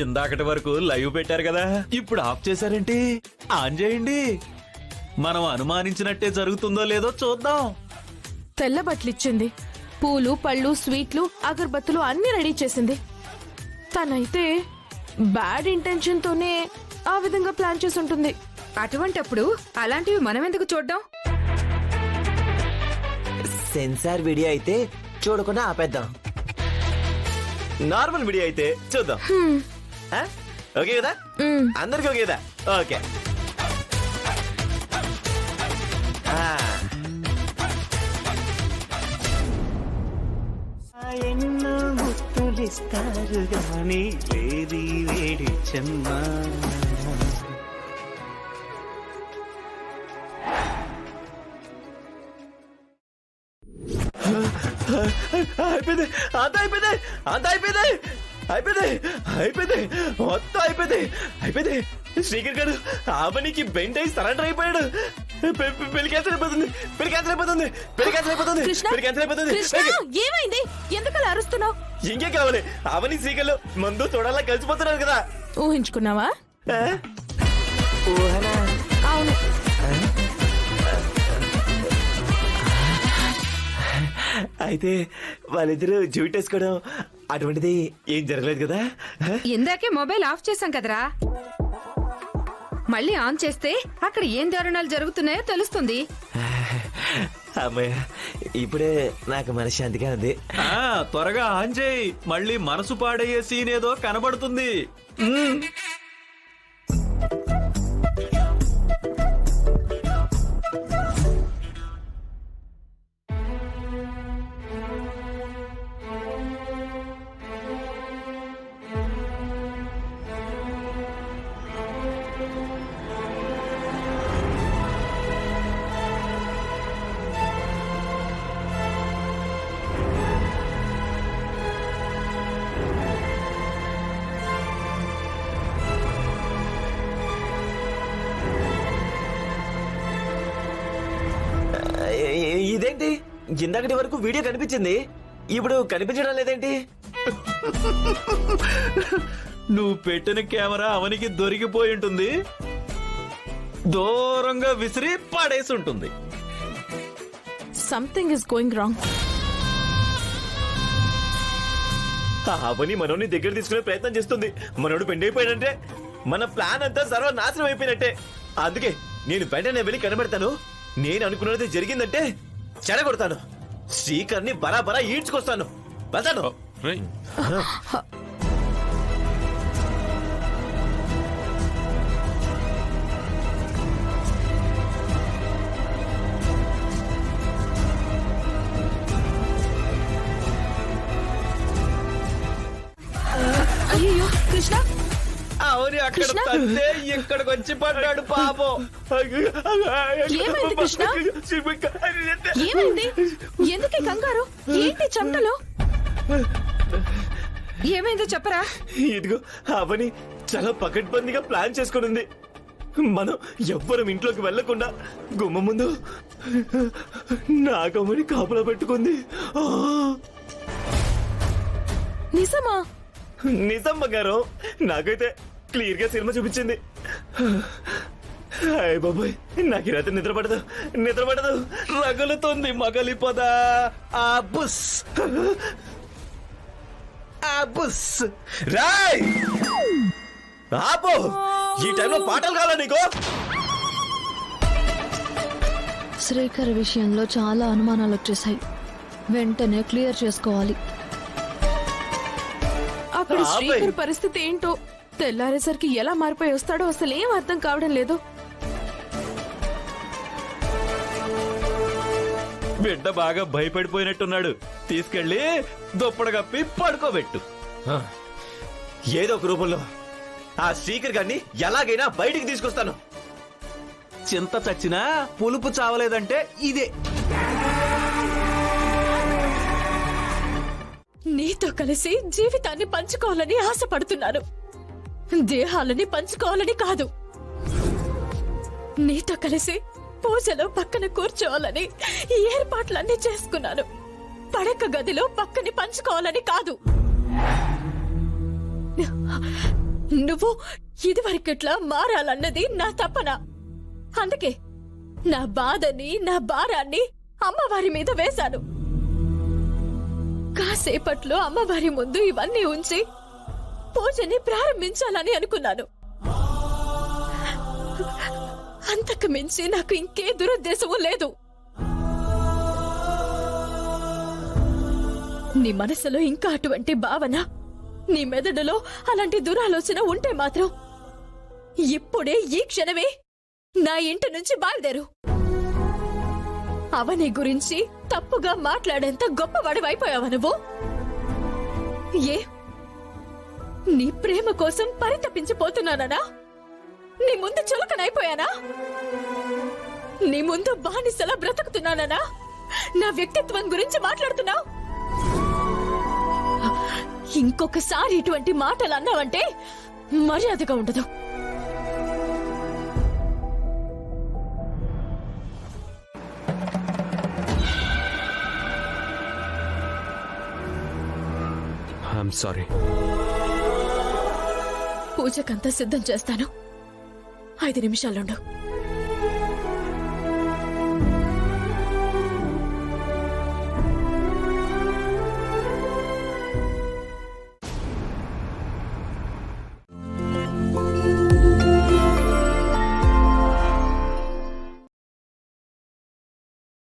ఇందాకటి వరకు లైవ్ పెట్టారు కదా, ఇప్పుడు ఆఫ్ చేశారేంటి? ఆన్ చేయండి. మనం అనుమానించినట్టే జరుగుతుందో లేదో చూద్దాం. తెల్ల బట్టలిచ్చింది, పూలు పళ్ళు స్వీట్లు అగరబత్తులు అన్ని రెడీ చేసింది. తనైతే బ్యాడ్ ఇంటెన్షన్ తోనే ఆ విధంగా ప్లాన్ చేసి ఉంటుంది. అటువంటప్పుడు అలాంటివి మనం ఎందుకు చూడ్డం? సెన్సార్ వీడియో అయితే చూడకుండా ఆపేద్దాం. నార్మల్ వీడియో అయితే చూద్దాం. ఓకే కదా? అందరికి ఓకే కదా? ఓకే. ఎన్నో ముత్తులిస్తారు గాని లేది వేడి చెమ్మా. అయిపోయింది, అంత అయిపోయింది, అంత అయిపోయింది, అయిపోయింది, అయిపోయింది, మొత్తం అయిపోయింది, అయిపోయింది. శ్రీకర్ గారు ఆవనికి బెండ్ అయి సరెండర్ అయిపోయాడు. పెళ్లి క్యాన్సిల్ అయిపోతుంది, పెళ్లి క్యాన్సిల్ అయిపోతుంది, పెళ్లి క్యాన్సిల్ అయిపోతుంది, పెళ్లి క్యాన్సిల్ అయిపోతుంది. ఏమైంది? ఎందుకలా అరుస్తున్నావు? ఇంకే కావాలి? అవని శ్రీకర్లు మందు చూడాలా కలిసిపోతున్నారు కదా. ఊహించుకున్నావా? ఊహనా? అవును. అయితే వాళ్ళిద్దరూ జూటేసుకోవడం అటువంటిది ఏం జరగలేదు కదా? ఇందాకే మొబైల్ ఆఫ్ చేశాం కదరా, మళ్ళీ ఆన్ చేస్తే అక్కడ ఏం దారుణాలు జరుగుతున్నాయో తెలుస్తుంది. అమ్మాయ, ఇప్పుడే నాకు మనశ్శాంతిగా ఉంది. త్వరగా ఆన్ చేయి, మళ్ళీ మనసు పాడయ్యే సీన్ ఏదో కనబడుతుంది. ఇదేంటి, ఇందాకటి వరకు వీడియో కనిపించింది, ఇప్పుడు కనిపించడం లేదేంటి? నువ్వు పెట్టిన కెమెరా అవనికి దొరికిపోయి ఉంటుంది, దూరంగా విసిరి పడేసి ఉంటుంది. Something is going wrong. Avani మనోని దగ్గర తీసుకునే ప్రయత్నం చేస్తుంది. మనోడు పెండ్ అయిపోయాడంటే మన ప్లాన్ అంతా సర్వనాశనం అయిపోయినట్టే. అందుకే నేను వెంటనే వెళ్ళి కనబెడతాను. నేను అనుకున్నది జరిగిందంటే చెడగొడతాను. శ్రీకర్ని బరాబరా ఈడ్చుకొస్తాను. వెళ్తాను. అయ్యో కృష్ణ, అవును, అక్కడ తంతే ఇక్కడికి వచ్చి పడ్డాడు పాపం. ఏమైంది కృష్ణ? ఏమైంది? ఎందుకే కంగారు? ఏంటి చెమటలో? ఏమైందో చెప్పరా? ఇదిగో అవని చాలా పకడ్బందీగా ప్లాన్ చేసుకుని మనం ఎవ్వరం ఇంట్లోకి వెళ్లకుండా గుమ్మ ముందు నాగమ్మని కాపులా పెట్టుకుంది. నిజమా? నిజమ్మ గారు, నాకైతే క్లియర్ గా సినిమా చూపించింది. హాయ్ బాబాయ్, నాకు ఈ రాత్రి నిద్ర పడదు, రగులుతుంది మగలి పద. ఆ బుస్ రాయ్ ఆపో. ఈ టైంలో పాటలు కావాలా నీకు? శ్రీకర్ విషయంలో చాలా అనుమానాలు వచ్చేసాయి, వెంటనే క్లియర్ చేసుకోవాలి. అప్పుడు శ్రీకర్ పరిస్థితి ఏంటో, తెల్లారేసరికి ఎలా మారిపోయి వస్తాడో అసలు ఏం అర్థం కావడం లేదు. బిడ్డ బాగా భయపడిపోయినట్టున్నాడు, తీసుకెళ్లి దుప్పడు కప్పి పడుకోబెట్టు. ఏదో ఒక రూపంలో ఆ శ్రీకర్ గారిని ఎలాగైనా బయటికి తీసుకొస్తాను. చింత చచ్చినా పులుపు చావలేదంటే ఇదే. నీతో కలిసి జీవితాన్ని పంచుకోవాలని ఆశపడుతున్నాను, దేహాలని పంచుకోవాలని కాదు. నీతో కలిసి పూజలో పక్కన కూర్చోవాలని ఈ ఏర్పాట్లన్నీ చేసుకున్నాను, పడక గదిలో పక్కని పంచుకోవాలని కాదు. నువ్వు ఇదివరకట్లా మారాలన్నది నా తపన. అందుకే నా బాధని, నా భారాన్ని అమ్మవారి మీద వేశాను. కాసేపట్లో అమ్మవారి ముందు ఇవన్నీ ఉంచి పూజని ప్రారంభించాలని అనుకున్నాను. అంతకు మించి నాకు ఇంకే దురుద్దేశము లేదు. నీ మనసులో ఇంకా అటువంటి భావన, నీ మెదడులో అలాంటి దురాలోచన ఉంటే మాత్రం ఇప్పుడే ఈ క్షణమే నా ఇంటి నుంచి బయలుదేరు. అవని గురించి తప్పుగా మాట్లాడేంత గొప్పవాడివైపోయావా నువ్వు? ఏ నీ ప్రేమ కోసం పరితపించిపోతున్నానా? నీ ముందు చులకనైపోయానా? నీ ముందు బానిసలా బ్రతుకుతున్నానా? నా వ్యక్తిత్వం గురించి మాట్లాడుతున్నావు? ఇంకొకసారి ఇటువంటి మాటలు అన్నావంటే మర్యాదగా ఉండదు. I'm sorry. పూజకంతా సిద్ధం చేస్తాను. 5 నిమిషాలుండు.